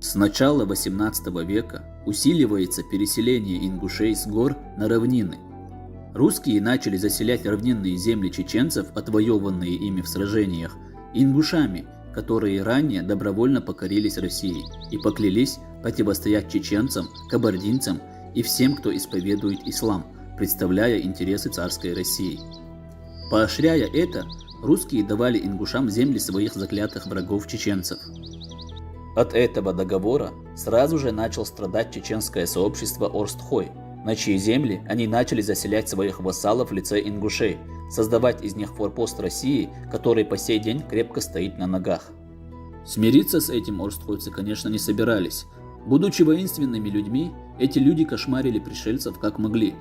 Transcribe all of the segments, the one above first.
С начала XVIII века усиливается переселение ингушей с гор на равнины. Русские начали заселять равнинные земли чеченцев, отвоеванные ими в сражениях, ингушами, которые ранее добровольно покорились России и поклялись противостоять чеченцам, кабардинцам и всем, кто исповедует ислам, представляя интересы царской России. Поощряя это, русские давали ингушам земли своих заклятых врагов чеченцев. От этого договора сразу же начал страдать чеченское сообщество Орстхой, на чьи земли они начали заселять своих вассалов в лице ингушей, создавать из них форпост России, который по сей день крепко стоит на ногах. Смириться с этим орстхойцы, конечно, не собирались. Будучи воинственными людьми, эти люди кошмарили пришельцев как могли.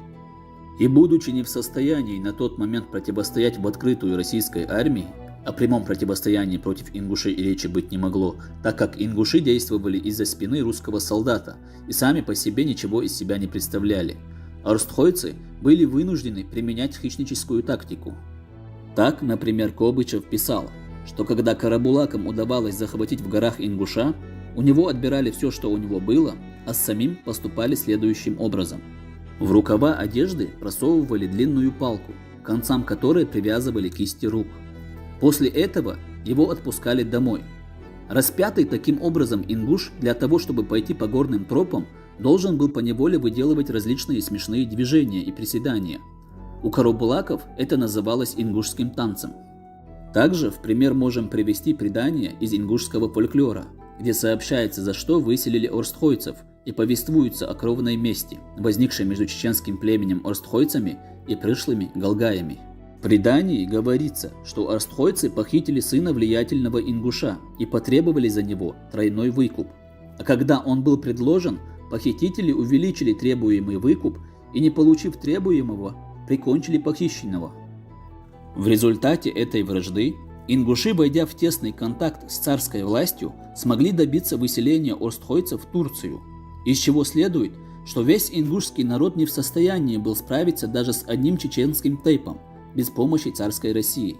И будучи не в состоянии на тот момент противостоять в открытую российской армии, о прямом противостоянии против ингушей и речи быть не могло, так как ингуши действовали из-за спины русского солдата и сами по себе ничего из себя не представляли. Орстхойцы были вынуждены применять хищническую тактику. Так, например, Кобычев писал, что когда карабулакам удавалось захватить в горах ингуша, у него отбирали все, что у него было, а с самим поступали следующим образом. В рукава одежды просовывали длинную палку, к концам которой привязывали кисти рук. После этого его отпускали домой. Распятый таким образом ингуш для того, чтобы пойти по горным тропам, должен был поневоле выделывать различные смешные движения и приседания. У карабулаков это называлось ингушским танцем. Также в пример можем привести предание из ингушского фольклора, где сообщается, за что выселили орстхойцев, и повествуется о кровной мести, возникшей между чеченским племенем орстхойцами и пришлыми галгаями. В предании говорится, что орстхойцы похитили сына влиятельного ингуша и потребовали за него тройной выкуп. А когда он был предложен, похитители увеличили требуемый выкуп и, не получив требуемого, прикончили похищенного. В результате этой вражды ингуши, войдя в тесный контакт с царской властью, смогли добиться выселения орстхойцев в Турцию, из чего следует, что весь ингушский народ не в состоянии был справиться даже с одним чеченским тейпом без помощи царской России.